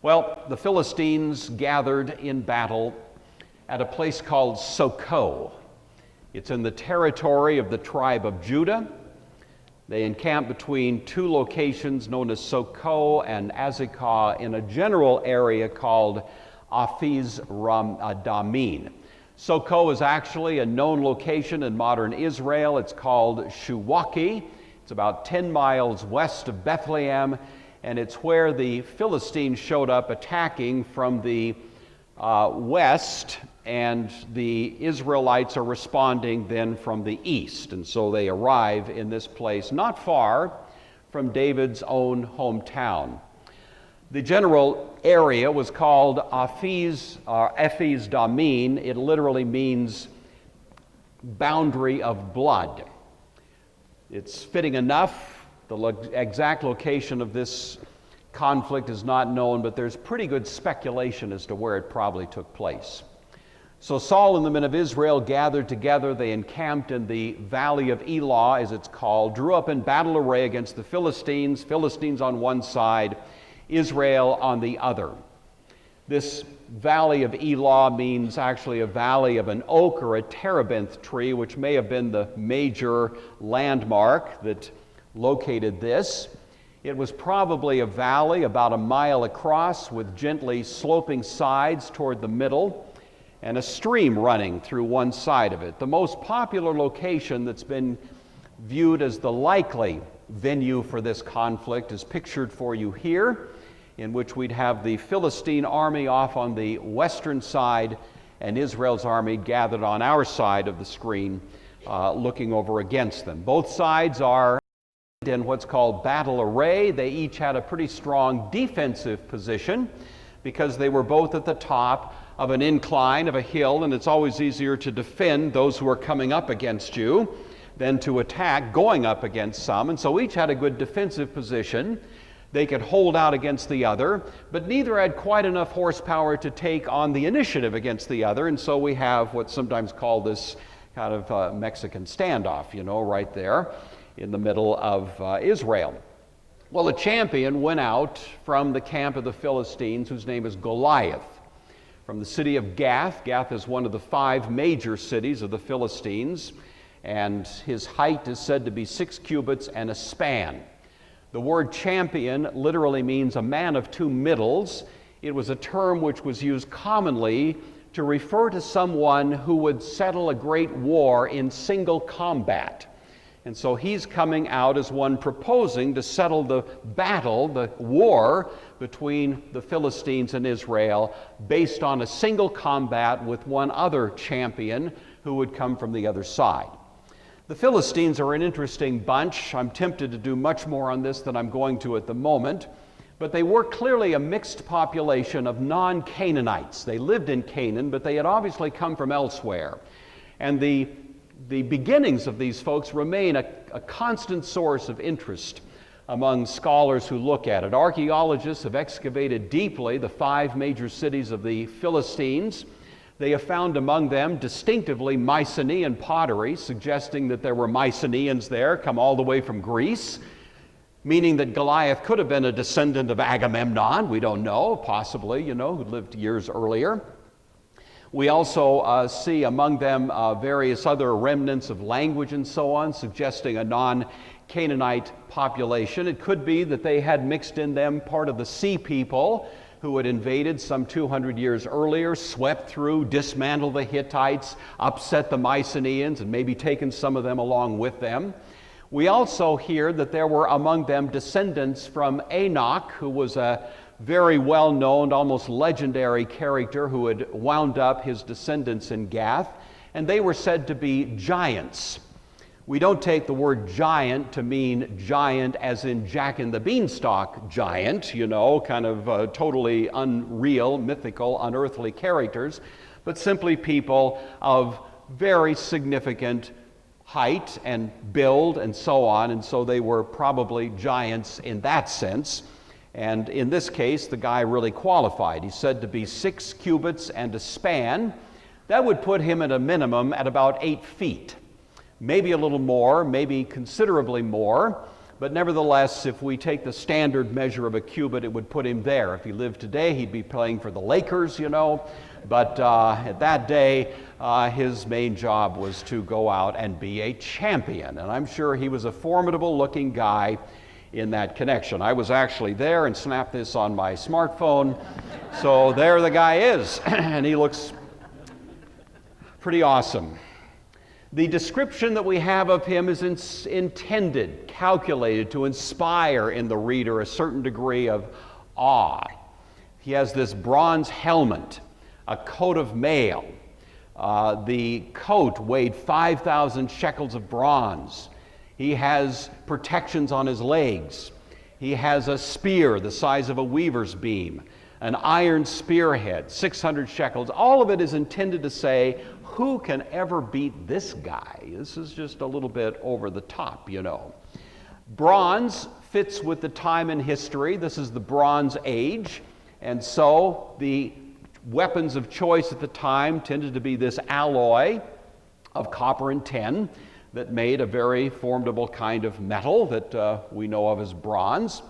Well, the Philistines gathered in battle at a place called Socoh. It's in the territory of the tribe of Judah. They encamped between two locations known as Socoh and Azekah in a general area called Aphiz Damim. Socoh is actually a known location in modern Israel. It's called Shuwaki. It's about 10 miles west of Bethlehem, and it's where the Philistines showed up attacking from the west, and the Israelites are responding then from the east. And so they arrive in this place not far from David's own hometown. The general area was called Aphiz Damim. It literally means boundary of blood. It's fitting enough. The exact location of this conflict is not known, but there's pretty good speculation as to where it probably took place. So Saul and the men of Israel gathered together. They encamped in the valley of Elah, as it's called, drew up in battle array against the Philistines on one side, Israel on the other. This valley of Elah means actually a valley of an oak or a terebinth tree, which may have been the major landmark that located this. It was probably a valley about a mile across with gently sloping sides toward the middle and a stream running through one side of it. The most popular location that's been viewed as the likely venue for this conflict is pictured for you here, in which we'd have the Philistine army off on the western side and Israel's army gathered on our side of the screen, looking over against them. Both sides are in what's called battle array. They each had a pretty strong defensive position because they were both at the top of an incline of a hill, and it's always easier to defend those who are coming up against you than to attack going up against some. And so each had a good defensive position. They could hold out against the other, but neither had quite enough horsepower to take on the initiative against the other, and so we have what's sometimes called this kind of Mexican standoff, right there in the middle of Israel. Well, a champion went out from the camp of the Philistines, whose name is Goliath, from the city of Gath. Gath is one of the 5 major cities of the Philistines, and his height is said to be 6 cubits and a span. The word champion literally means a man of 2 middles. It was a term which was used commonly to refer to someone who would settle a great war in single combat. And so he's coming out as one proposing to settle the battle, the war between the Philistines and Israel based on a single combat with one other champion who would come from the other side. The Philistines are an interesting bunch. I'm tempted to do much more on this than I'm going to at the moment, but they were clearly a mixed population of non-Canaanites. They lived in Canaan, but they had obviously come from elsewhere. And the beginnings of these folks remain a constant source of interest among scholars who look at it. Archaeologists have excavated deeply the 5 major cities of the Philistines. They have found among them distinctively Mycenaean pottery, suggesting that there were Mycenaeans there, come all the way from Greece, meaning that Goliath could have been a descendant of Agamemnon. We don't know, possibly, who lived years earlier. We also see among them various other remnants of language and so on, suggesting a non-Canaanite population. It could be that they had mixed in them part of the sea people who had invaded some 200 years earlier, swept through, dismantled the Hittites, upset the Mycenaeans, and maybe taken some of them along with them. We also hear that there were among them descendants from Enoch, who was a very well-known, almost legendary character who had wound up his descendants in Gath, and they were said to be giants. We don't take the word giant to mean giant as in Jack and the Beanstalk giant, kind of totally unreal, mythical, unearthly characters, but simply people of very significant height and build and so on, and so they were probably giants in that sense. And in this case, the guy really qualified. He's said to be 6 cubits and a span. That would put him at a minimum at about 8 feet. Maybe a little more, maybe considerably more, But nevertheless, if we take the standard measure of a cubit, it would put him there. If he lived today, he'd be playing for the Lakers, you know. But at that day, his main job was to go out and be a champion. And I'm sure he was a formidable-looking guy in that connection. I was actually there and snapped this on my smartphone. So there the guy is, and he looks pretty awesome. The description that we have of him is intended, calculated to inspire in the reader a certain degree of awe. He has this bronze helmet, a coat of mail. The coat weighed 5,000 shekels of bronze. He has protections on his legs. He has a spear the size of a weaver's beam, an iron spearhead, 600 shekels. All of it is intended to say, who can ever beat this guy? This is just a little bit over the top, you know. Bronze fits with the time in history. This is the Bronze Age, and so the weapons of choice at the time tended to be this alloy of copper and tin that made a very formidable kind of metal that we know of as bronze.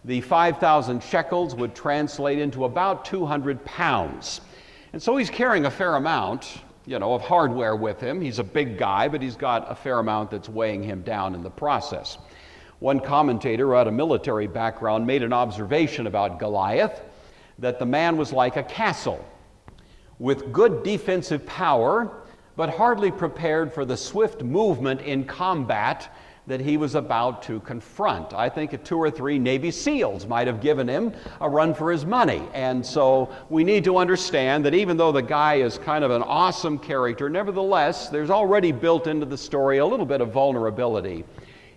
The 5,000 shekels would translate into about 200 pounds. And so he's carrying a fair amount, you know, of hardware with him. He's a big guy, but he's got a fair amount that's weighing him down in the process. One commentator who had a military background made an observation about Goliath, that the man was like a castle with good defensive power, but hardly prepared for the swift movement in combat that he was about to confront. I think 2 or 3 Navy SEALs might have given him a run for his money. And so we need to understand that even though the guy is kind of an awesome character, nevertheless, there's already built into the story a little bit of vulnerability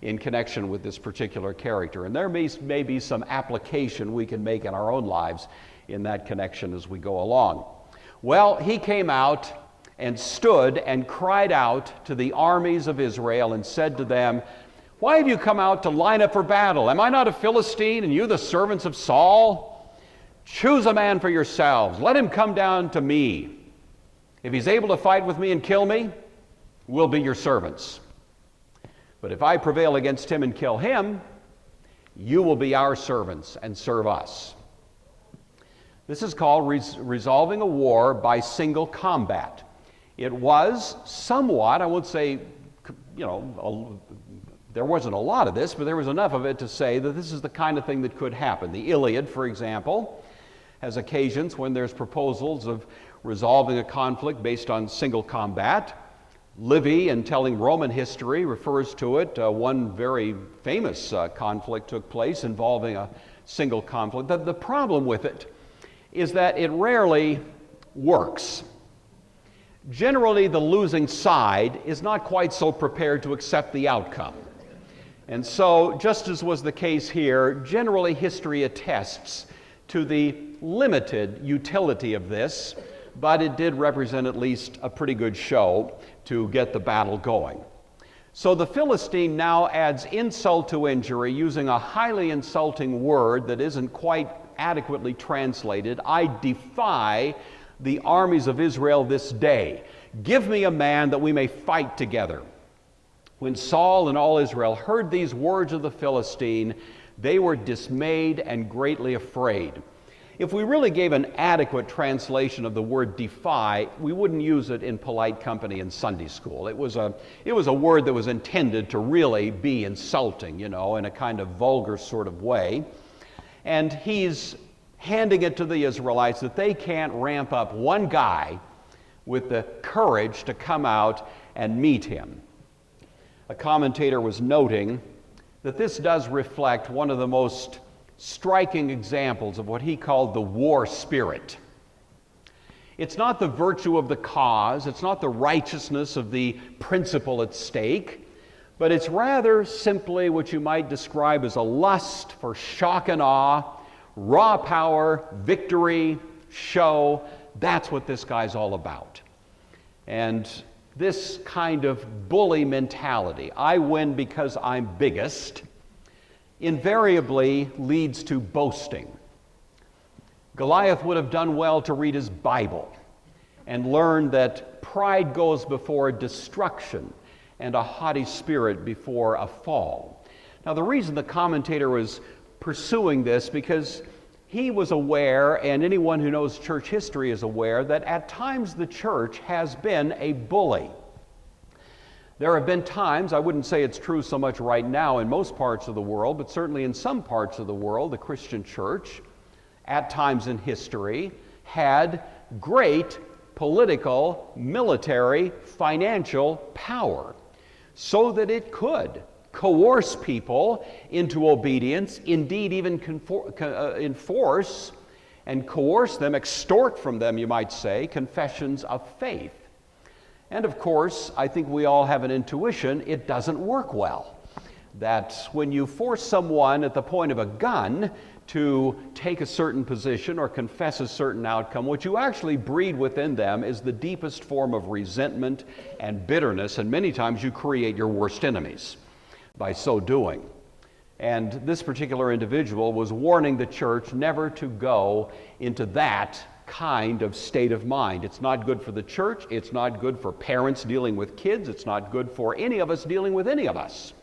in connection with this particular character. And there may be some application we can make in our own lives in that connection as we go along. Well, he came out and stood and cried out to the armies of Israel and said to them, "Why have you come out to line up for battle? Am I not a Philistine, and you the servants of Saul? Choose a man for yourselves. Let him come down to me. If he's able to fight with me and kill me, we'll be your servants. But if I prevail against him and kill him, you will be our servants and serve us." This is called resolving a war by single combat. It was somewhat, I won't say, you know, there wasn't a lot of this, but there was enough of it to say that this is the kind of thing that could happen. The Iliad, for example, has occasions when there's proposals of resolving a conflict based on single combat. Livy, in telling Roman history, refers to it. One very famous conflict took place involving a single conflict. The problem with it is that it rarely works. Generally, the losing side is not quite so prepared to accept the outcome. And so, just as was the case here, generally history attests to the limited utility of this, but it did represent at least a pretty good show to get the battle going. So the Philistine now adds insult to injury using a highly insulting word that isn't quite adequately translated. "I defy the armies of Israel this day. Give me a man that we may fight together." When Saul and all Israel heard these words of the Philistine, they were dismayed and greatly afraid. If we really gave an adequate translation of the word defy, we wouldn't use it in polite company in Sunday school. It was a word that was intended to really be insulting, you know, in a kind of vulgar sort of way. And he's handing it to the Israelites that they can't ramp up one guy with the courage to come out and meet him. A commentator was noting that this does reflect one of the most striking examples of what he called the war spirit. It's not the virtue of the cause, it's not the righteousness of the principle at stake, but it's rather simply what you might describe as a lust for shock and awe, raw power, victory, show. That's what this guy's all about. And this kind of bully mentality, I win because I'm biggest, invariably leads to boasting. Goliath would have done well to read his Bible and learn that pride goes before destruction and a haughty spirit before a fall. Now, the reason the commentator was pursuing this, because he was aware, and anyone who knows church history is aware, that at times the church has been a bully. There have been times, I wouldn't say it's true so much right now in most parts of the world, but certainly in some parts of the world, the Christian church, at times in history, had great political, military, financial power, so that it could coerce people into obedience, indeed even enforce and coerce them, extort from them, you might say, confessions of faith. And of course, I think we all have an intuition, it doesn't work well. That when you force someone at the point of a gun to take a certain position or confess a certain outcome, what you actually breed within them is the deepest form of resentment and bitterness, and many times you create your worst enemies by so doing. And this particular individual was warning the church never to go into that kind of state of mind. It's not good for the church, it's not good for parents dealing with kids, it's not good for any of us dealing with any of us,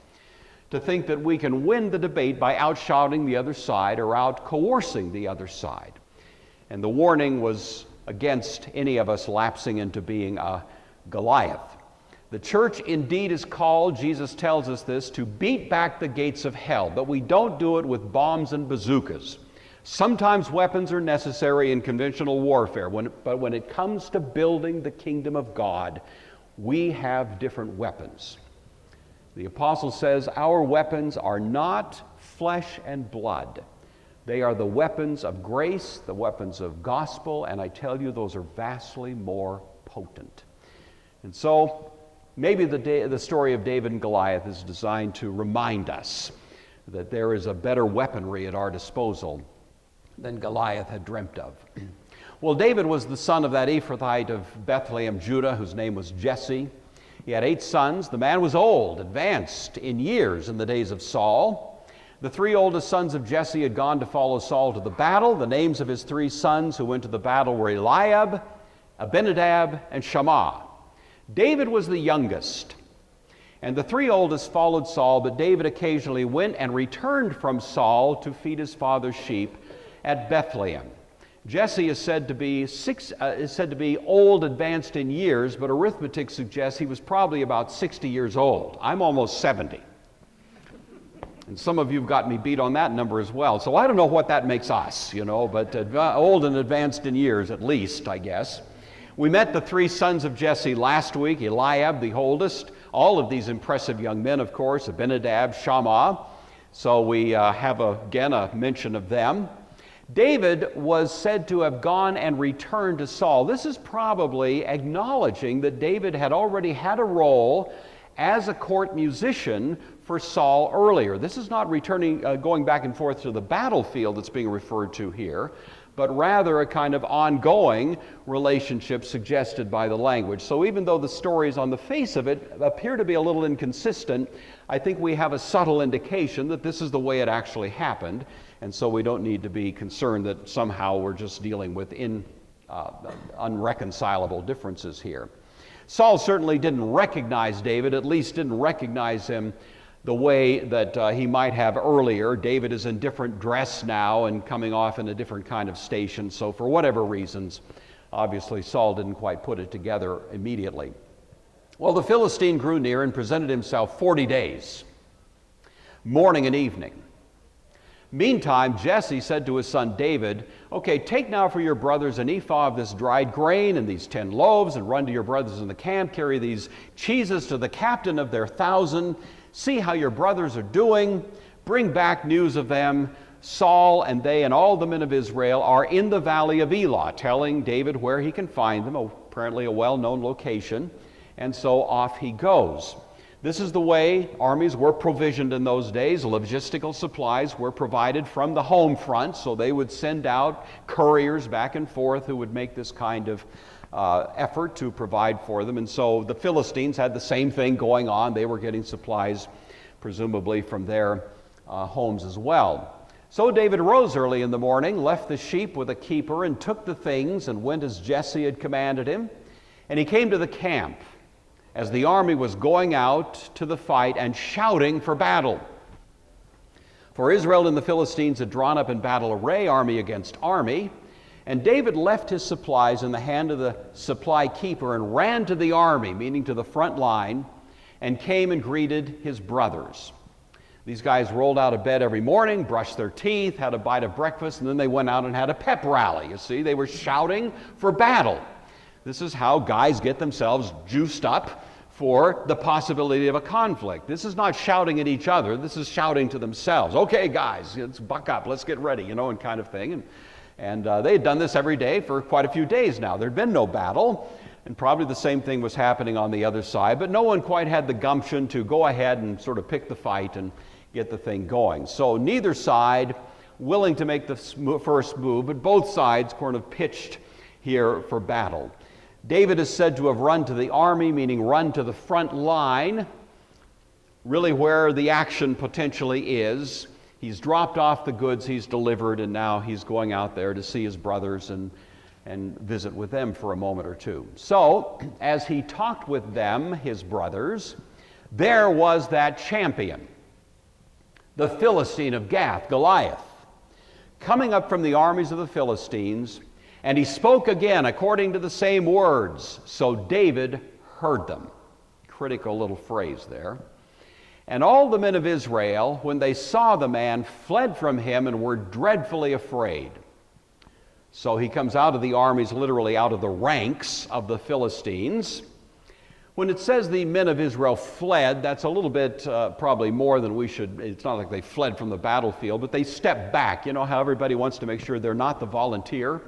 to think that we can win the debate by outshouting the other side or out coercing the other side. And the warning was against any of us lapsing into being a Goliath. The church indeed is called, Jesus tells us this, to beat back the gates of hell, but we don't do it with bombs and bazookas. Sometimes weapons are necessary in conventional warfare, but when it comes to building the kingdom of God, we have different weapons. The apostle says, our weapons are not flesh and blood. They are the weapons of grace, the weapons of gospel, and I tell you, those are vastly more potent. And so, maybe the story of David and Goliath is designed to remind us that there is a better weaponry at our disposal than Goliath had dreamt of. Well, David was the son of that Ephrathite of Bethlehem, Judah, whose name was Jesse. He had 8 sons. The man was old, advanced in years in the days of Saul. The 3 oldest sons of Jesse had gone to follow Saul to the battle. The names of his 3 sons who went to the battle were Eliab, Abinadab, and Shammah. David was the youngest, and the 3 oldest followed Saul, but David occasionally went and returned from Saul to feed his father's sheep at Bethlehem. Jesse is said to be old, advanced in years, but arithmetic suggests he was probably about 60 years old. I'm almost 70. And some of you have got me beat on that number as well. So I don't know what that makes us, but old and advanced in years at least, I guess. We met the 3 sons of Jesse last week, Eliab, the oldest. All of these impressive young men, of course, Abinadab, Shammah. So we have again a mention of them. David was said to have gone and returned to Saul. This is probably acknowledging that David had already had a role as a court musician for Saul earlier. This is not going back and forth to the battlefield that's being referred to here, but rather a kind of ongoing relationship suggested by the language. So even though the stories on the face of it appear to be a little inconsistent, I think we have a subtle indication that this is the way it actually happened. And so we don't need to be concerned that somehow we're just dealing with unreconcilable differences here. Saul certainly didn't recognize David, at least didn't recognize him the way that he might have earlier. David is in different dress now and coming off in a different kind of station. So for whatever reasons, obviously Saul didn't quite put it together immediately. Well, the Philistine grew near and presented himself 40 days, morning and evening. Meantime, Jesse said to his son David, okay, take now for your brothers an ephah of this dried grain and these 10 loaves, and run to your brothers in the camp, carry these cheeses to the captain of their 1,000, see how your brothers are doing, bring back news of them. Saul and they and all the men of Israel are in the valley of Elah, telling David where he can find them, apparently a well-known location, and so off he goes. This is the way armies were provisioned in those days. Logistical supplies were provided from the home front, so they would send out couriers back and forth who would make this kind of effort to provide for them. And so the Philistines had the same thing going on. They were getting supplies, presumably from their homes as well. So David rose early in the morning, left the sheep with a keeper, and took the things and went as Jesse had commanded him. And he came to the camp as the army was going out to the fight and shouting for battle. For Israel and the Philistines had drawn up in battle array, army against army. And David left his supplies in the hand of the supply keeper and ran to the army, meaning to the front line, and came and greeted his brothers. These guys rolled out of bed every morning, brushed their teeth, had a bite of breakfast, and then they went out and had a pep rally. You see, they were shouting for battle. This is how guys get themselves juiced up for the possibility of a conflict. This is not shouting at each other. This is shouting to themselves. Okay, guys, let's buck up. Let's get ready, and kind of thing. And they had done this every day for quite a few days now. There had been no battle, and probably the same thing was happening on the other side, but no one quite had the gumption to go ahead and sort of pick the fight and get the thing going. So neither side willing to make the first move, but both sides kind of pitched here for battle. David is said to have run to the army, meaning run to the front line, really where the action potentially is. He's dropped off the goods he's delivered, and now he's going out there to see his brothers and visit with them for a moment or two. So, as he talked with them, his brothers, there was that champion, the Philistine of Gath, Goliath, coming up from the armies of the Philistines, and he spoke again according to the same words. So David heard them. Critical little phrase there. And all the men of Israel, when they saw the man, fled from him and were dreadfully afraid. So he comes out of the armies, literally out of the ranks of the Philistines. When it says the men of Israel fled, that's a little bit probably more than we should. It's not like they fled from the battlefield, but they stepped back. You know how everybody wants to make sure they're not the volunteer?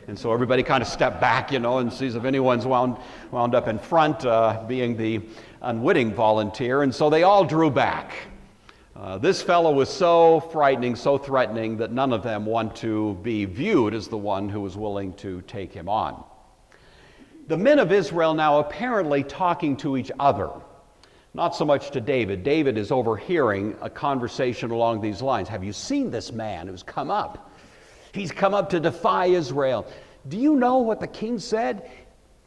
And so everybody kind of stepped back, and sees if anyone's wound up in front, being the unwitting volunteer. And so they all drew back. This fellow was so frightening, so threatening, that none of them want to be viewed as the one who was willing to take him on. The men of Israel now apparently talking to each other, not so much to David. David is overhearing a conversation along these lines. Have you seen this man who's come up? He's come up to defy Israel. Do you know what the king said?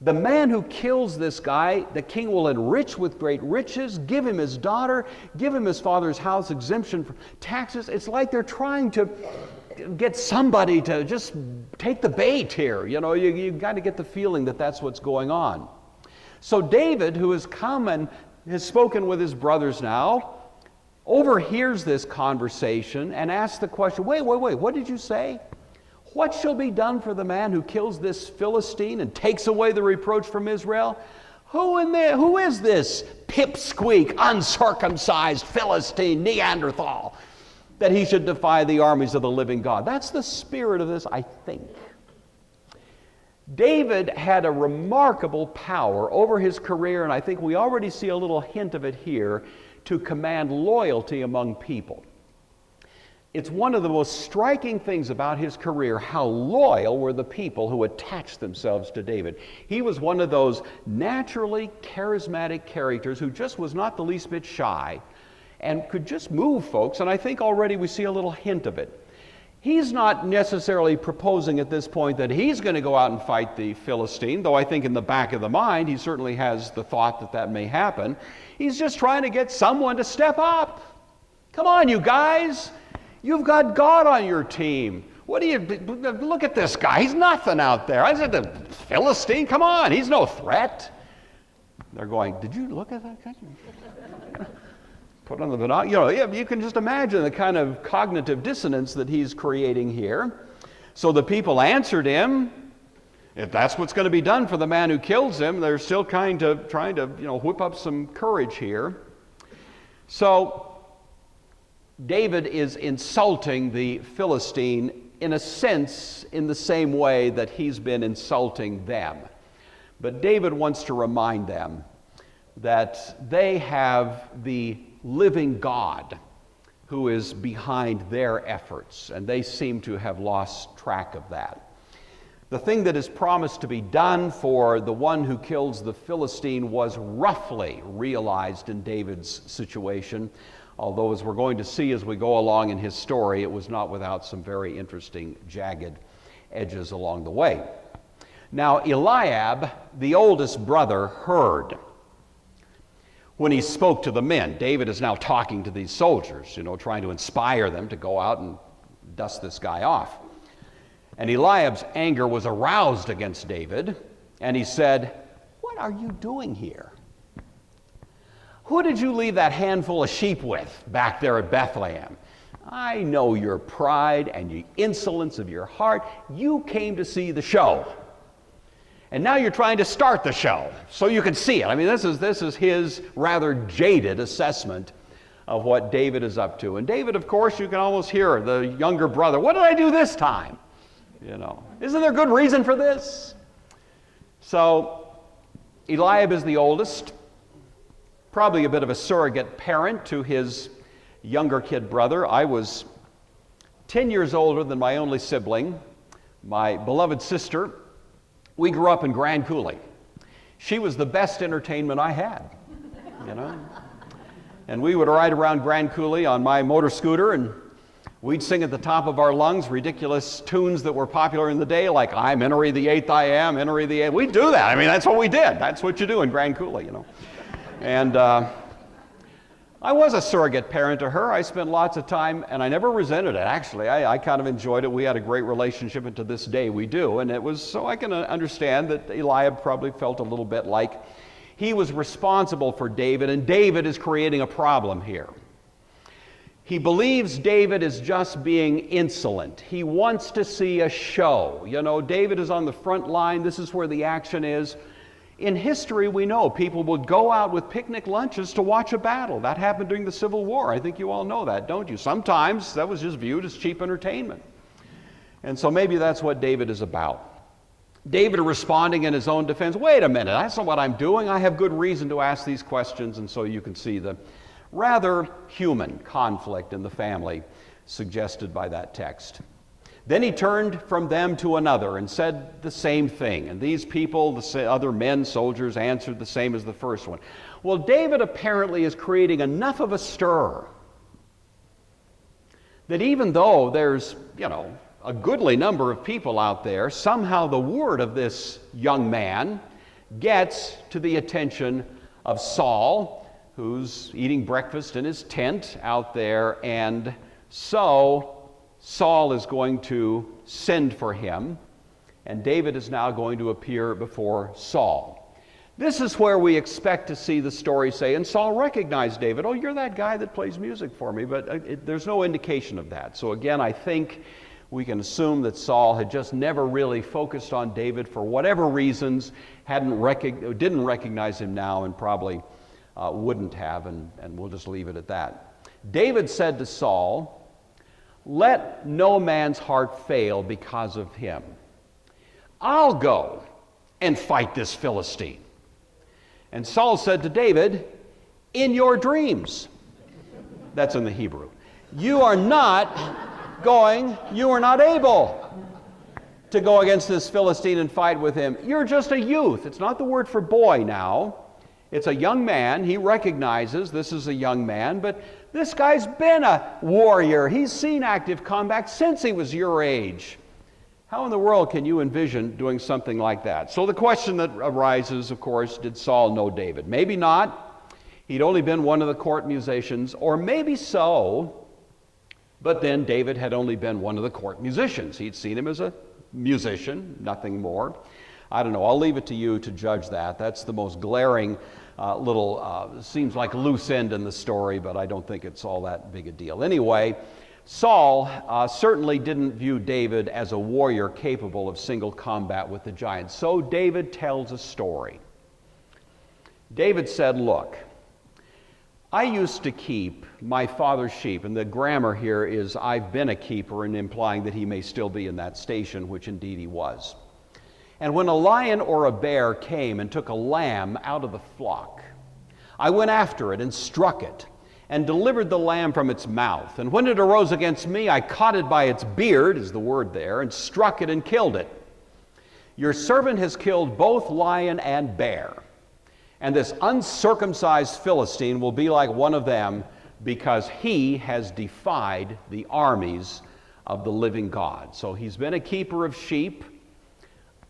The man who kills this guy, the king will enrich with great riches, give him his daughter, give him his father's house, exemption from taxes. It's like they're trying to get somebody to just take the bait here. You've got to get the feeling that that's what's going on. So David, who has come and has spoken with his brothers now, overhears this conversation and asks the question, wait, what did you say? What shall be done for the man who kills this Philistine and takes away the reproach from Israel? Who is this pipsqueak, uncircumcised Philistine, Neanderthal, that he should defy the armies of the living God? That's the spirit of this, I think. David had a remarkable power over his career, and I think we already see a little hint of it here, to command loyalty among people. It's one of the most striking things about his career how loyal were the people who attached themselves to David. He was one of those naturally charismatic characters who just was not the least bit shy and could just move folks, and I think already we see a little hint of it. He's not necessarily proposing at this point that he's going to go out and fight the Philistine, though I think in the back of the mind he certainly has the thought that that may happen. He's just trying to get someone to step up. Come on, you guys. You've got God on your team. Look at this guy. He's nothing out there. I said, the Philistine, come on, he's no threat. They're going, did you look at that guy? Put on the binoculars. You can just imagine the kind of cognitive dissonance that he's creating here. So the people answered him. If that's what's going to be done for the man who kills him, they're still trying to whip up some courage here. So David is insulting the Philistine in a sense in the same way that he's been insulting them. But David wants to remind them that they have the living God who is behind their efforts, and they seem to have lost track of that. The thing that is promised to be done for the one who kills the Philistine was roughly realized in David's situation, although as we're going to see as we go along in his story, it was not without some very interesting jagged edges along the way. Now Eliab, the oldest brother, heard. when he spoke to the men. David is now talking to these soldiers, trying to inspire them to go out and dust this guy off. And Eliab's anger was aroused against David, and he said, "What are you doing here? Who did you leave that handful of sheep with back there at Bethlehem? I know your pride and the insolence of your heart. You came to see the show. And now you're trying to start the show so you can see it." I mean, this is his rather jaded assessment of what David is up to. And David, of course, you can almost hear the younger brother, "What did I do this time? Isn't there good reason for this?" So Eliab is the oldest, probably a bit of a surrogate parent to his younger kid brother. I was 10 years older than my only sibling, my beloved sister. We grew up in Grand Coulee. She was the best entertainment I had, And we would ride around Grand Coulee on my motor scooter, and we'd sing at the top of our lungs ridiculous tunes that were popular in the day, like "I'm Henry the Eighth, I am Henry the Eighth." We'd do that. I mean, that's what we did. That's what you do in Grand Coulee, And I was a surrogate parent to her. I spent lots of time, and I never resented it, actually. I kind of enjoyed it. We had a great relationship, and to this day we do. And it was, so I can understand that Eliab probably felt a little bit like he was responsible for David, and David is creating a problem here. He believes David is just being insolent. He wants to see a show. David is on the front line. This is where the action is. In history, we know people would go out with picnic lunches to watch a battle. That happened during the Civil War. I think you all know that, don't you? Sometimes that was just viewed as cheap entertainment. And so maybe that's what David is about. David responding in his own defense, "Wait a minute, that's not what I'm doing. I have good reason to ask these questions." And so you can see the rather human conflict in the family suggested by that text. Then he turned from them to another and said the same thing. And these people, the other men, soldiers, answered the same as the first one. Well, David apparently is creating enough of a stir that even though there's, a goodly number of people out there, somehow the word of this young man gets to the attention of Saul, who's eating breakfast in his tent out there, and so Saul is going to send for him, and David is now going to appear before Saul. This is where we expect to see the story say, and Saul recognized David. "Oh, you're that guy that plays music for me," but there's no indication of that. So again, I think we can assume that Saul had just never really focused on David for whatever reasons, didn't recognize him now, and probably wouldn't have, and we'll just leave it at that. David said to Saul, "Let no man's heart fail because of him. I'll go and fight this Philistine." And Saul said to David, "In your dreams." That's in the Hebrew. You are not able to go against this Philistine and fight with him. You're just a youth. It's not the word for boy now. It's a young man. He recognizes this is a young man, but this guy's been a warrior. He's seen active combat since he was your age. How in the world can you envision doing something like that? So the question that arises, of course, did Saul know David? Maybe not. He'd only been one of the court musicians, or maybe so, but then David had only been one of the court musicians. He'd seen him as a musician, nothing more. I don't know. I'll leave it to you to judge that. That's the most glaring seems like loose end in the story, but I don't think it's all that big a deal. Anyway, Saul certainly didn't view David as a warrior capable of single combat with the giants. So David tells a story. David said, "Look, I used to keep my father's sheep," and the grammar here is "I've been a keeper," and implying that he may still be in that station, which indeed he was. "And when a lion or a bear came and took a lamb out of the flock, I went after it and struck it and delivered the lamb from its mouth. And when it arose against me, I caught it by its beard," is the word there, "and struck it and killed it. Your servant has killed both lion and bear. And this uncircumcised Philistine will be like one of them, because he has defied the armies of the living God." So he's been a keeper of sheep.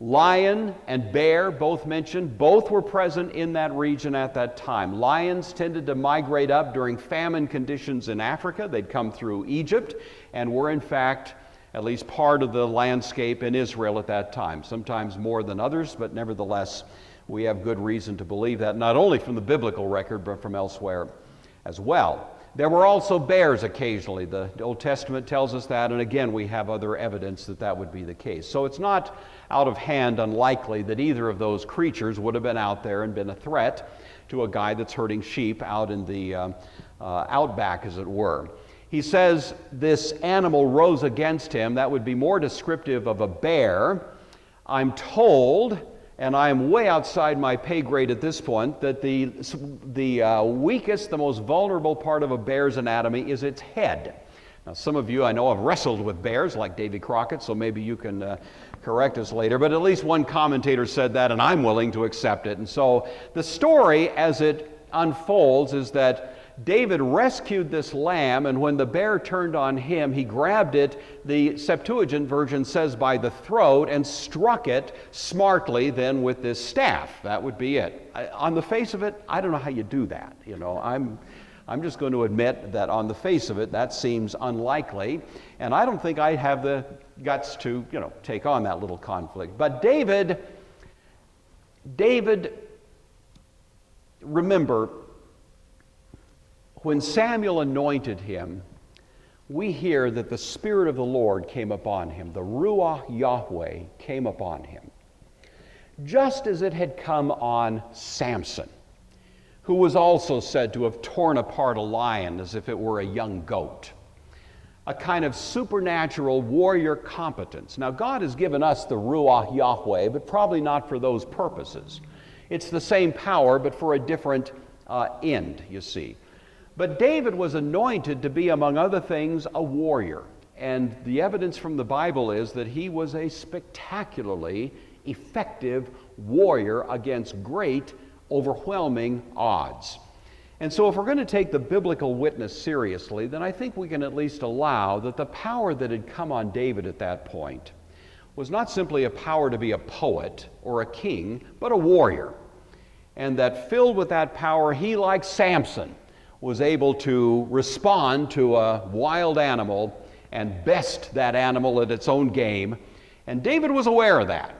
Lion and bear, both mentioned, both were present in that region at that time. Lions tended to migrate up during famine conditions in Africa. They'd come through Egypt and were in fact at least part of the landscape in Israel at that time, sometimes more than others, but nevertheless, we have good reason to believe that, not only from the biblical record, but from elsewhere as well. There were also bears occasionally. The Old Testament tells us that, and again, we have other evidence that that would be the case. So it's not out of hand unlikely that either of those creatures would have been out there and been a threat to a guy that's herding sheep out in the outback, as it were. He says this animal rose against him. That would be more descriptive of a bear. I'm told, and I am way outside my pay grade at this point, that the weakest, the most vulnerable part of a bear's anatomy is its head. Now, some of you I know have wrestled with bears, like Davy Crockett, so maybe you can correct us later, but at least one commentator said that, and I'm willing to accept it. And so the story, as it unfolds, is that David rescued this lamb, and when the bear turned on him, he grabbed it, the Septuagint version says, by the throat, and struck it smartly then with this staff. That would be it. On the face of it, I don't know how you do that. You know, I'm just going to admit that on the face of it, that seems unlikely, and I don't think I'd have the guts to, take on that little conflict. But David, remember, when Samuel anointed him, we hear that the Spirit of the Lord came upon him. The Ruach Yahweh came upon him, just as it had come on Samson, who was also said to have torn apart a lion as if it were a young goat. A kind of supernatural warrior competence. Now, God has given us the Ruach Yahweh, but probably not for those purposes. It's the same power, but for a different end, you see. But David was anointed to be, among other things, a warrior. And the evidence from the Bible is that he was a spectacularly effective warrior against great, overwhelming odds. And so if we're going to take the biblical witness seriously, then I think we can at least allow that the power that had come on David at that point was not simply a power to be a poet or a king, but a warrior. And that filled with that power, he, like Samson, was able to respond to a wild animal and best that animal at its own game. And David was aware of that.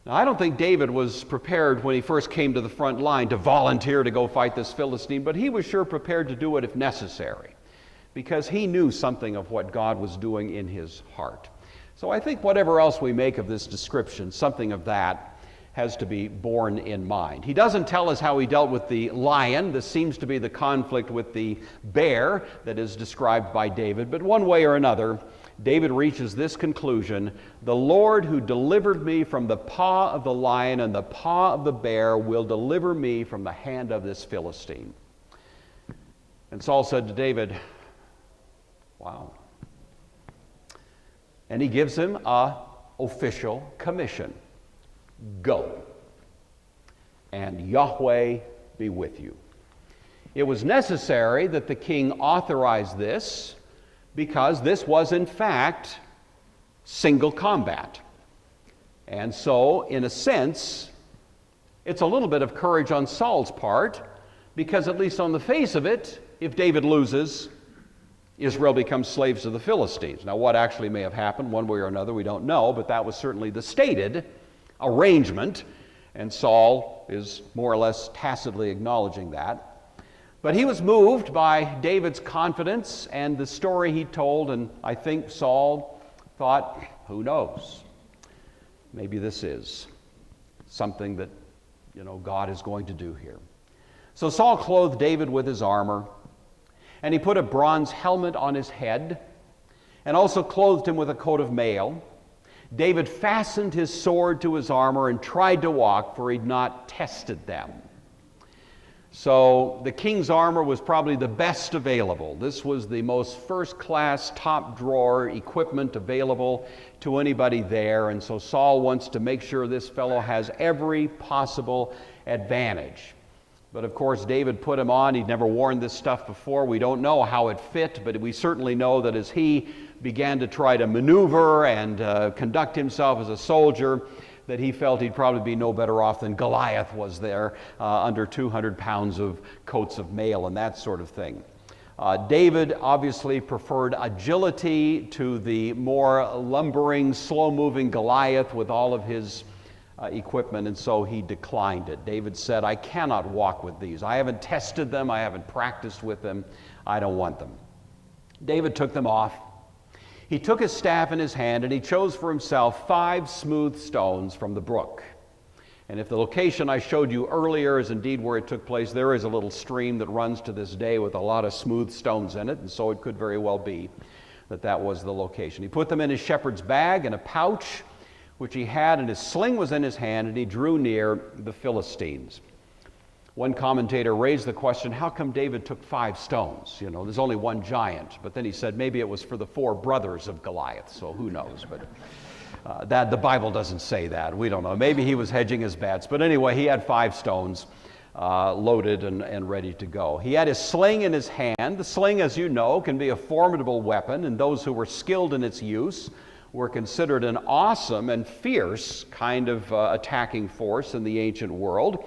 Now, I don't think David was prepared when he first came to the front line to volunteer to go fight this Philistine, but he was sure prepared to do it if necessary, because he knew something of what God was doing in his heart. So I think whatever else we make of this description, something of that has to be borne in mind. He doesn't tell us how he dealt with the lion. This seems to be the conflict with the bear that is described by David. But one way or another, David reaches this conclusion: the Lord who delivered me from the paw of the lion and the paw of the bear will deliver me from the hand of this Philistine. And Saul said to David, wow. And he gives him an official commission. Go, and Yahweh be with you. It was necessary that the king authorize this because this was, in fact, single combat. And so, in a sense, it's a little bit of courage on Saul's part, because at least on the face of it, if David loses, Israel becomes slaves to the Philistines. Now, what actually may have happened one way or another, we don't know, but that was certainly the stated arrangement, and Saul is more or less tacitly acknowledging that. But he was moved by David's confidence and the story he told, and I think Saul thought, who knows? Maybe this is something that, God is going to do here. So Saul clothed David with his armor, and he put a bronze helmet on his head, and also clothed him with a coat of mail. David fastened his sword to his armor and tried to walk, for he'd not tested them. So the king's armor was probably the best available. This was the most first-class, top-drawer equipment available to anybody there, and so Saul wants to make sure this fellow has every possible advantage. But of course, David put him on. He'd never worn this stuff before. We don't know how it fit, but we certainly know that as he began to try to maneuver and conduct himself as a soldier, that he felt he'd probably be no better off than Goliath was there, under 200 pounds of coats of mail and that sort of thing. David obviously preferred agility to the more lumbering, slow-moving Goliath with all of his equipment, and so he declined it. David said, I cannot walk with these. I haven't tested them. I haven't practiced with them. I don't want them. David took them off. He took his staff in his hand, and he chose for himself 5 smooth stones from the brook. And if the location I showed you earlier is indeed where it took place, there is a little stream that runs to this day with a lot of smooth stones in it, and so it could very well be that that was the location. He put them in his shepherd's bag in a pouch, which he had, and his sling was in his hand, and he drew near the Philistines. One commentator raised the question, how come David took 5 stones? You know, there's only one giant. But then he said maybe it was for the 4 brothers of Goliath, so who knows? But that the Bible doesn't say that. We don't know. Maybe he was hedging his bets. But anyway, he had 5 stones loaded and ready to go. He had his sling in his hand. The sling, as you know, can be a formidable weapon, and those who were skilled in its use were considered an awesome and fierce kind of attacking force in the ancient world.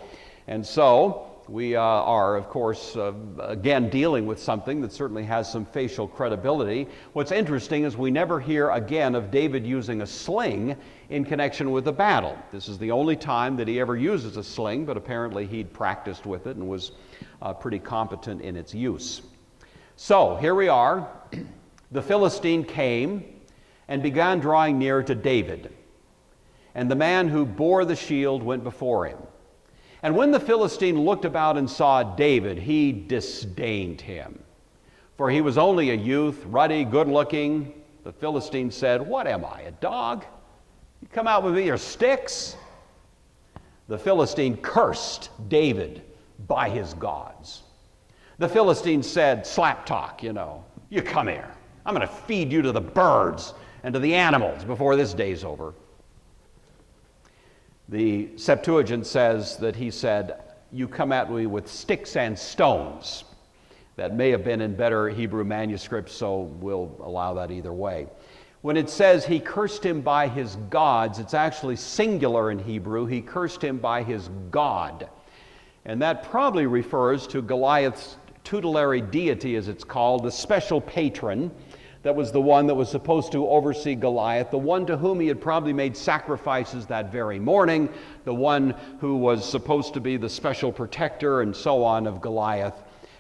And so we are, of course, again dealing with something that certainly has some facial credibility. What's interesting is we never hear again of David using a sling in connection with a battle. This is the only time that he ever uses a sling, but apparently he'd practiced with it and was pretty competent in its use. So here we are. The Philistine came and began drawing near to David. And the man who bore the shield went before him. And when the Philistine looked about and saw David, he disdained him. For he was only a youth, ruddy, good-looking. The Philistine said, what am I, a dog? You come out with me your sticks? The Philistine cursed David by his gods. The Philistine said, slap talk, you come here. I'm going to feed you to the birds and to the animals before this day's over. The Septuagint says that he said, you come at me with sticks and stones. That may have been in better Hebrew manuscripts, so we'll allow that either way. When it says he cursed him by his gods, it's actually singular in Hebrew. He cursed him by his God. And that probably refers to Goliath's tutelary deity, as it's called, the special patron. That was the one that was supposed to oversee Goliath, the one to whom he had probably made sacrifices that very morning, the one who was supposed to be the special protector and so on of Goliath.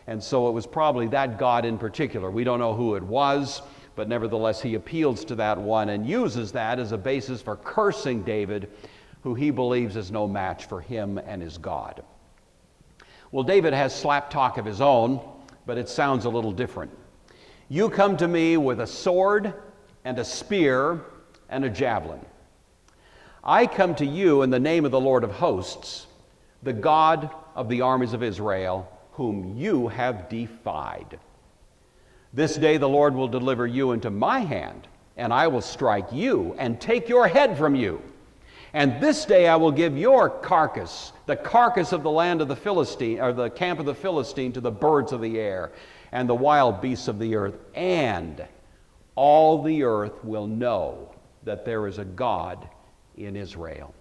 And so it was probably that god in particular. We don't know who it was, but nevertheless he appeals to that one and uses that as a basis for cursing David, who he believes is no match for him and his God. Well, David has slap talk of his own, but it sounds a little different. You come to me with a sword and a spear and a javelin. I come to you in the name of the Lord of hosts, the God of the armies of Israel, whom you have defied. This day the Lord will deliver you into my hand, and I will strike you and take your head from you. And this day I will give your carcass, the carcass of the land of the Philistine, or the camp of the Philistine, to the birds of the air and the wild beasts of the earth, and all the earth will know that there is a God in Israel.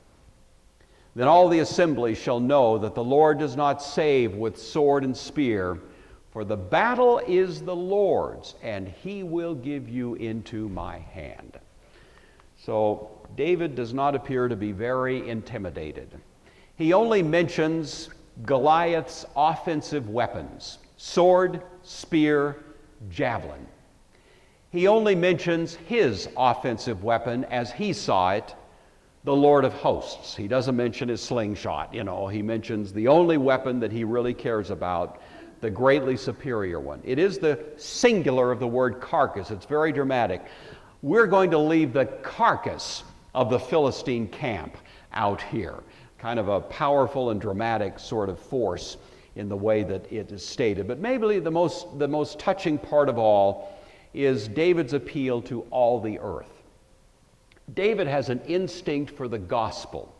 Then all the assembly shall know that the Lord does not save with sword and spear, for the battle is the Lord's, and he will give you into my hand. So David does not appear to be very intimidated. He only mentions Goliath's offensive weapons: sword, spear, javelin. He only mentions his offensive weapon as he saw it, the Lord of hosts. He doesn't mention his slingshot. He mentions the only weapon that he really cares about, the greatly superior one. It is the singular of the word carcass. It's very dramatic. We're going to leave the carcass of the Philistine camp out here. Kind of a powerful and dramatic sort of force in the way that it is stated. But maybe the most touching part of all is David's appeal to all the earth. David has an instinct for the gospel.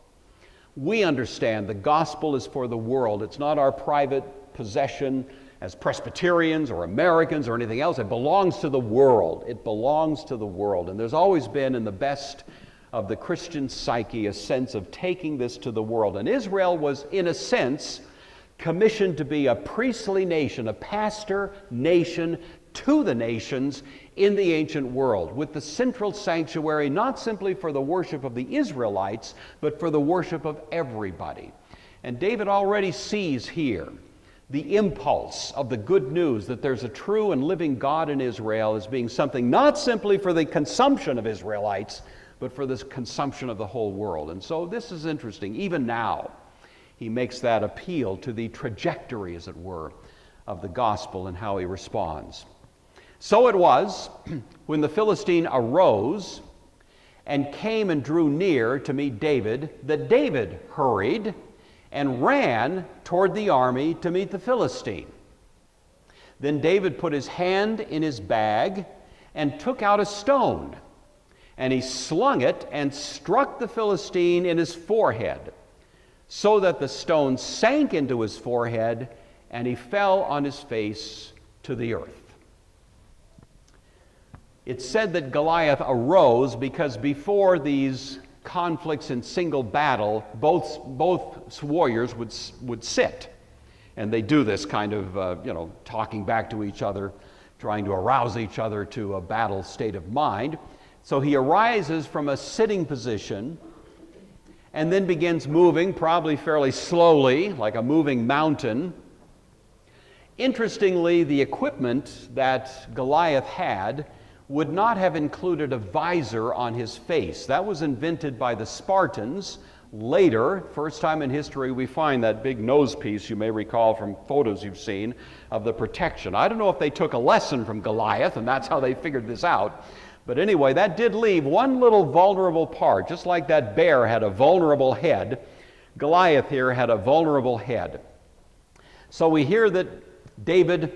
We understand the gospel is for the world. It's not our private possession as Presbyterians or Americans or anything else. It belongs to the world. It belongs to the world. And there's always been, in the best of the Christian psyche, a sense of taking this to the world. And Israel was, in a sense, commissioned to be a priestly nation, a pastor nation to the nations in the ancient world, with the central sanctuary not simply for the worship of the Israelites, but for the worship of everybody. And David already sees here the impulse of the good news that there's a true and living God in Israel as being something not simply for the consumption of Israelites, but for the consumption of the whole world. And so this is interesting. Even now, he makes that appeal to the trajectory, as it were, of the gospel and how he responds. So it was, when the Philistine arose and came and drew near to meet David, that David hurried and ran toward the army to meet the Philistine. Then David put his hand in his bag and took out a stone, and he slung it and struck the Philistine in his forehead, so that the stone sank into his forehead, and he fell on his face to the earth. It's said that Goliath arose because before these conflicts in single battle, both warriors would sit. And they do this kind of, talking back to each other, trying to arouse each other to a battle state of mind. So he arises from a sitting position and then begins moving, probably fairly slowly, like a moving mountain. Interestingly, the equipment that Goliath had would not have included a visor on his face. That was invented by the Spartans. Later, first time in history, we find that big nose piece, you may recall from photos you've seen, of the protection. I don't know if they took a lesson from Goliath, and that's how they figured this out. But anyway, that did leave one little vulnerable part. Just like that bear had a vulnerable head, Goliath here had a vulnerable head. So we hear that David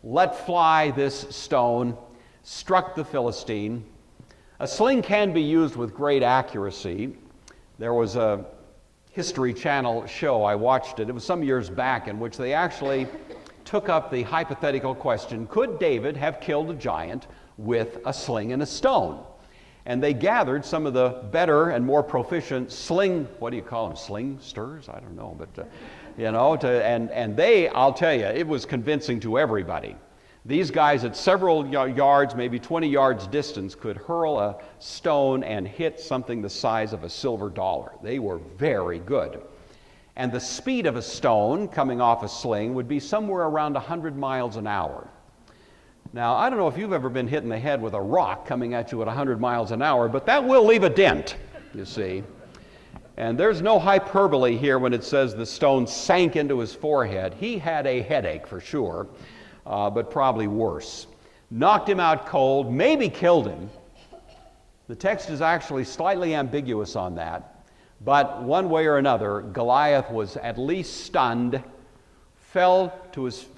let fly this stone, struck the Philistine. A sling can be used with great accuracy. There was a History Channel show, I watched it was some years back, in which they actually took up the hypothetical question, could David have killed a giant with a sling and a stone? And they gathered some of the better and more proficient slingsters? I don't know, but and they, I'll tell you, it was convincing to everybody. These guys at several yards, maybe 20 yards distance, could hurl a stone and hit something the size of a silver dollar. They were very good. And the speed of a stone coming off a sling would be somewhere around 100 miles an hour. Now, I don't know if you've ever been hit in the head with a rock coming at you at 100 miles an hour, but that will leave a dent, you see. And there's no hyperbole here when it says the stone sank into his forehead. He had a headache for sure. But probably worse. Knocked him out cold, maybe killed him. The text is actually slightly ambiguous on that. But one way or another, Goliath was at least stunned, fell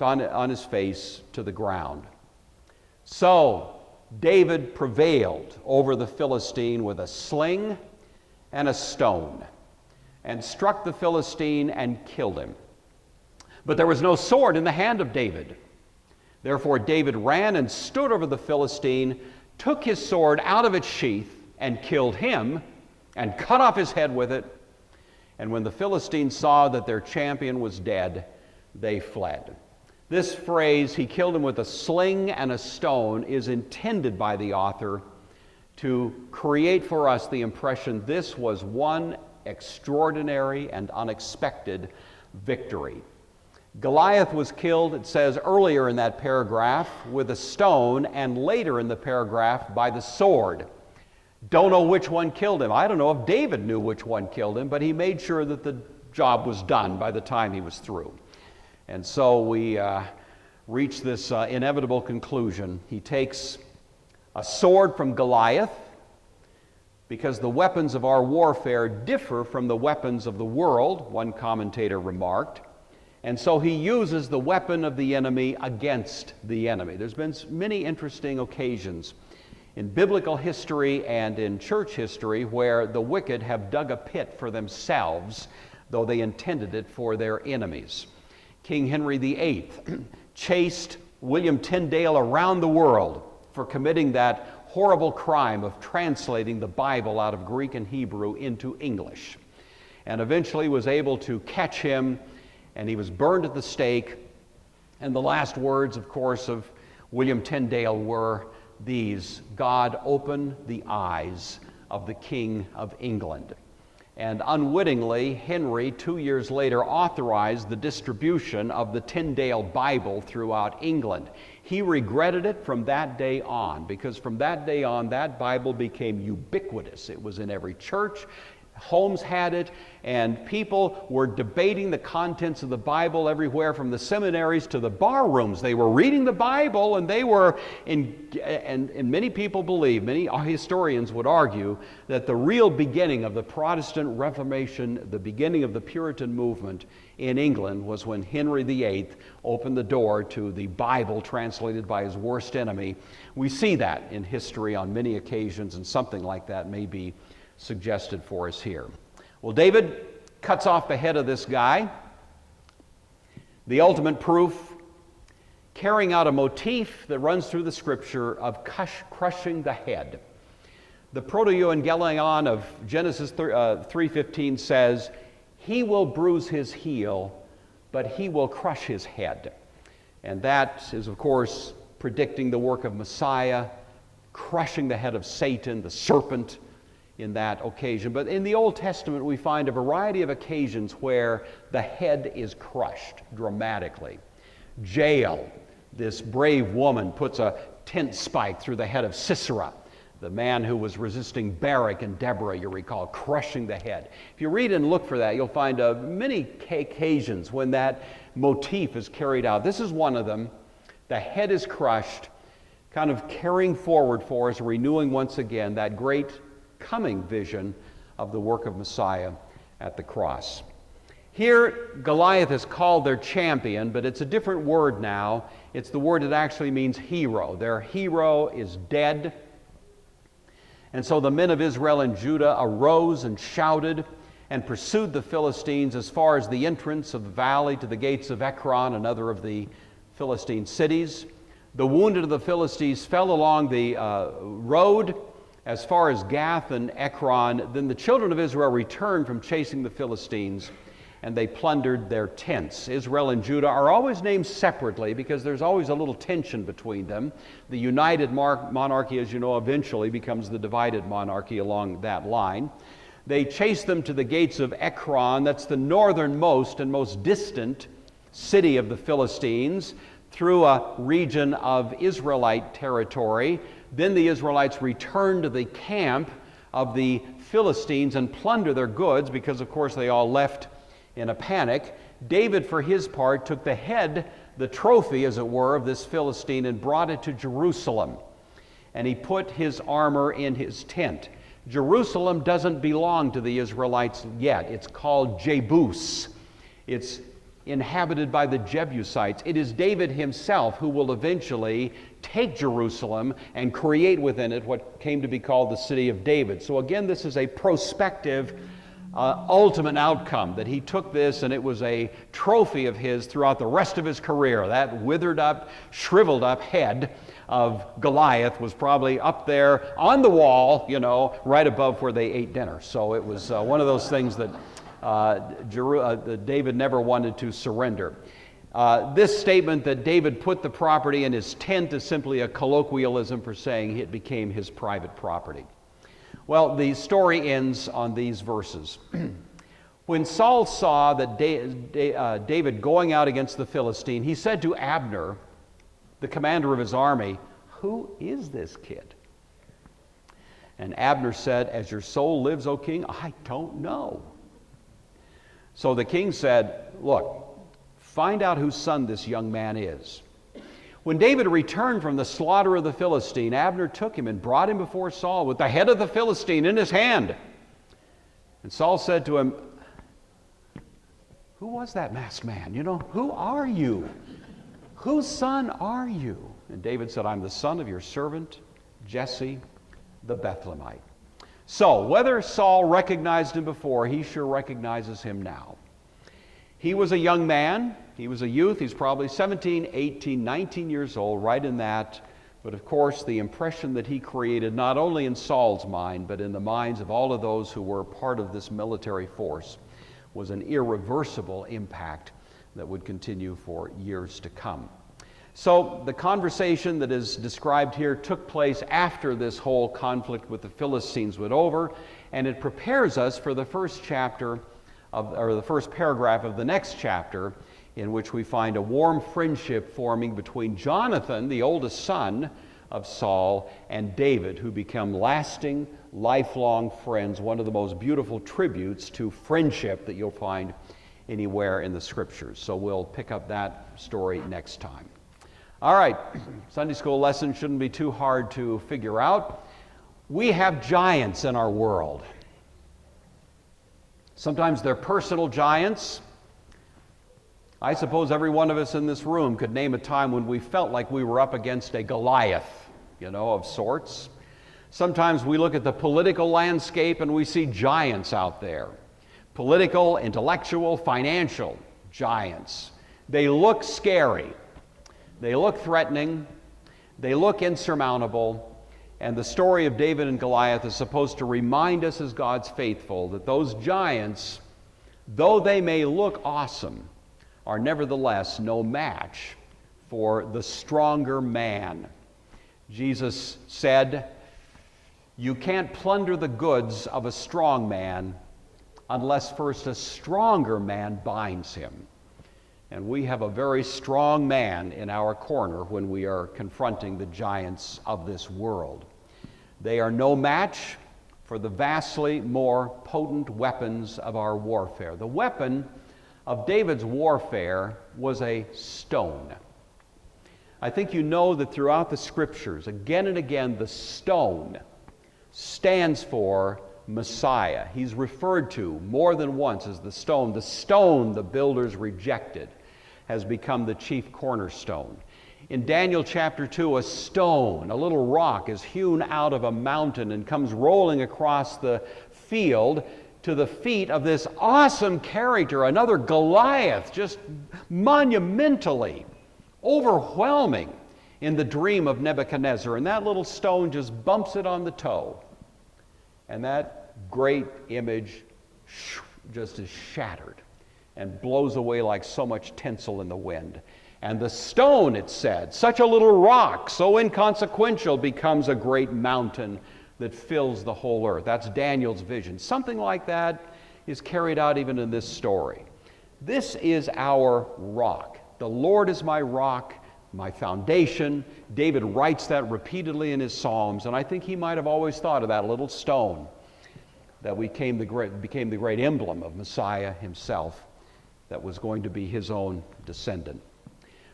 on his face to the ground. So David prevailed over the Philistine with a sling and a stone, and struck the Philistine and killed him. But there was no sword in the hand of David. Therefore David ran and stood over the Philistine, took his sword out of its sheath, and killed him, and cut off his head with it. And when the Philistines saw that their champion was dead, they fled. This phrase, he killed him with a sling and a stone, is intended by the author to create for us the impression this was one extraordinary and unexpected victory. Goliath was killed, it says earlier in that paragraph, with a stone, and later in the paragraph by the sword. Don't know which one killed him. I don't know if David knew which one killed him, but he made sure that the job was done by the time he was through. And so we reach this inevitable conclusion. He takes a sword from Goliath, because the weapons of our warfare differ from the weapons of the world, one commentator remarked. And so he uses the weapon of the enemy against the enemy. There's been many interesting occasions in biblical history and in church history where the wicked have dug a pit for themselves, though they intended it for their enemies. King Henry VIII chased William Tyndale around the world for committing that horrible crime of translating the Bible out of Greek and Hebrew into English, and eventually was able to catch him, and he was burned at the stake. And the last words, of course, of William Tyndale were these: "God, open the eyes of the King of England." And unwittingly, Henry, 2 years later, authorized the distribution of the Tyndale Bible throughout England. He regretted it from that day on, because from that day on, that Bible became ubiquitous. It was in every church. Homes had it, and people were debating the contents of the Bible everywhere, from the seminaries to the bar rooms. They were reading the Bible, and they were, and many people believe, many historians would argue, that the real beginning of the Protestant Reformation, the beginning of the Puritan movement in England, was when Henry VIII opened the door to the Bible translated by his worst enemy. We see that in history on many occasions, and something like that may be suggested for us here. Well, David cuts off the head of this guy. The ultimate proof, carrying out a motif that runs through the scripture of crushing the head. The proto-evangelion of Genesis 3:15 says, "He will bruise his heel, but he will crush his head." And that is, of course, predicting the work of Messiah, crushing the head of Satan, the serpent, in that occasion. But in the Old Testament, we find a variety of occasions where the head is crushed dramatically. Jael, this brave woman, puts a tent spike through the head of Sisera, the man who was resisting Barak and Deborah, you recall, crushing the head. If you read and look for that, you'll find many occasions when that motif is carried out. This is one of them. The head is crushed, kind of carrying forward for us, renewing once again that great coming vision of the work of Messiah at the cross. Here, Goliath is called their champion, but it's a different word now. It's the word that actually means hero. Their hero is dead. And so the men of Israel and Judah arose and shouted and pursued the Philistines as far as the entrance of the valley to the gates of Ekron, another of the Philistine cities. The wounded of the Philistines fell along the road as far as Gath and Ekron. Then the children of Israel returned from chasing the Philistines, and they plundered their tents. Israel and Judah are always named separately because there's always a little tension between them. The united monarchy, as you know, eventually becomes the divided monarchy along that line. They chased them to the gates of Ekron. That's the northernmost and most distant city of the Philistines, through a region of Israelite territory. Then the Israelites returned to the camp of the Philistines and plunder their goods, because of course they all left in a panic. David, for his part, took the head, the trophy as it were, of this Philistine and brought it to Jerusalem. And he put his armor in his tent. Jerusalem doesn't belong to the Israelites yet. It's called Jebus. It's inhabited by the Jebusites. It is David himself who will eventually take Jerusalem and create within it what came to be called the city of David. So again, this is a prospective ultimate outcome, that he took this and it was a trophy of his throughout the rest of his career. That withered up, shriveled up head of Goliath was probably up there on the wall, you know, right above where they ate dinner. So it was one of those things that David never wanted to surrender. This statement that David put the property in his tent is simply a colloquialism for saying it became his private property. Well, the story ends on these verses. When Saul saw that David going out against the Philistine, he said to Abner, the commander of his army, "Who is this kid?" And Abner said, "As your soul lives, O king, I don't know." So the king said, "Look, find out whose son this young man is." When David returned from the slaughter of the Philistine, Abner took him and brought him before Saul with the head of the Philistine in his hand. And Saul said to him, "Who was that masked man? You know, who are you? Whose son are you?" And David said, "I'm the son of your servant, Jesse the Bethlehemite." So, whether Saul recognized him before, he sure recognizes him now. He was a young man. He was a youth. He's probably 17, 18, 19 years old, right in that But of course, the impression that he created not only in Saul's mind, but in the minds of all of those who were part of this military force was an irreversible impact that would continue for years to come. So the conversation that is described here took place after this whole conflict with the Philistines was over, and it prepares us for the first chapter or the first paragraph of the next chapter, in which we find a warm friendship forming between Jonathan, the oldest son of Saul, and David, who become lasting, lifelong friends, one of the most beautiful tributes to friendship that you'll find anywhere in the Scriptures. So we'll pick up that story next time. All right, Sunday school lesson shouldn't be too hard to figure out. We have giants in our world. Sometimes they're personal giants. I suppose every one of us in this room could name a time when we felt like we were up against a Goliath, of sorts. Sometimes we look at the political landscape and we see giants out there. Political, intellectual, financial giants. They look scary. They look threatening. They look insurmountable. And the story of David and Goliath is supposed to remind us as God's faithful that those giants, though they may look awesome, are nevertheless no match for the stronger man. Jesus said, "You can't plunder the goods of a strong man unless first a stronger man binds him." And we have a very strong man in our corner when we are confronting the giants of this world. They are no match for the vastly more potent weapons of our warfare. The weapon of David's warfare was a stone. I think you know that throughout the Scriptures, again and again, the stone stands for Messiah. He's referred to more than once as the stone. The stone the builders rejected has become the chief cornerstone. In Daniel chapter 2, a stone, a little rock, is hewn out of a mountain and comes rolling across the field to the feet of this awesome character, another Goliath, just monumentally overwhelming in the dream of Nebuchadnezzar. And that little stone just bumps it on the toe. And that great image just is shattered and blows away like so much tinsel in the wind. And the stone, it said, such a little rock, so inconsequential, becomes a great mountain that fills the whole earth. That's Daniel's vision. Something like that is carried out even in this story. This is our rock. The Lord is my rock, my foundation. David writes that repeatedly in his Psalms, and I think he might have always thought of that little stone that became the great emblem of Messiah himself, that was going to be his own descendant.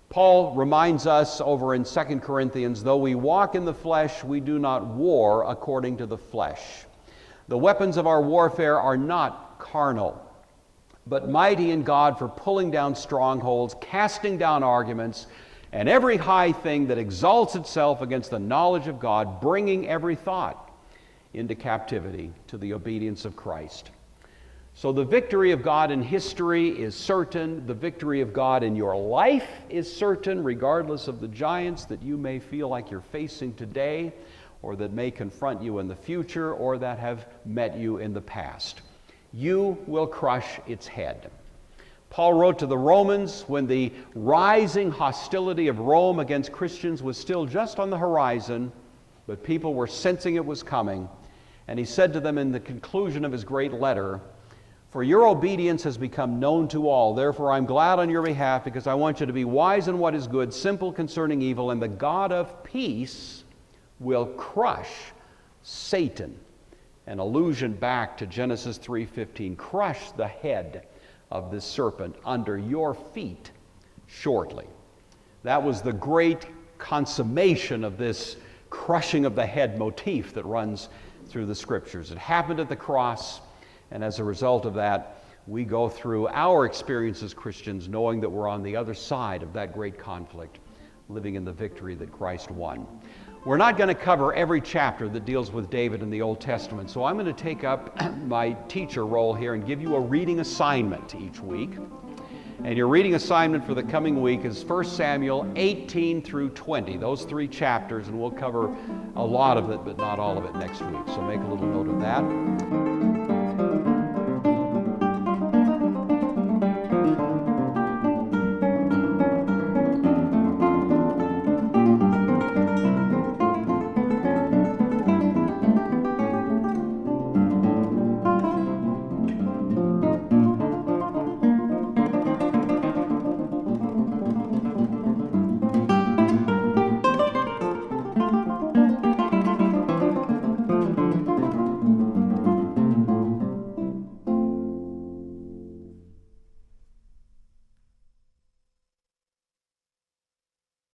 Paul reminds us over in 2 Corinthians, though we walk in the flesh, we do not war according to the flesh. The weapons of our warfare are not carnal, but mighty in God for pulling down strongholds, casting down arguments, and every high thing that exalts itself against the knowledge of God, bringing every thought into captivity to the obedience of Christ. So the victory of God in history is certain. The victory of God in your life is certain, regardless of the giants that you may feel like you're facing today, or that may confront you in the future, or that have met you in the past. You will crush its head. Paul wrote to the Romans when the rising hostility of Rome against Christians was still just on the horizon, but people were sensing it was coming. And he said to them in the conclusion of his great letter, "For your obedience has become known to all. Therefore I'm glad on your behalf, because I want you to be wise in what is good, simple concerning evil, and the God of peace will crush Satan." An allusion back to Genesis 3:15. Crush the head of this serpent under your feet shortly. That was the great consummation of this crushing of the head motif that runs through the Scriptures. It happened at the cross. And as a result of that, we go through our experience as Christians knowing that we're on the other side of that great conflict, living in the victory that Christ won. We're not going to cover every chapter that deals with David in the Old Testament, so I'm going to take up my teacher role here and give you a reading assignment each week. And your reading assignment for the coming week is 1 Samuel 18 through 20, those 3 chapters, and we'll cover a lot of it, but not all of it next week. So make a little note of that.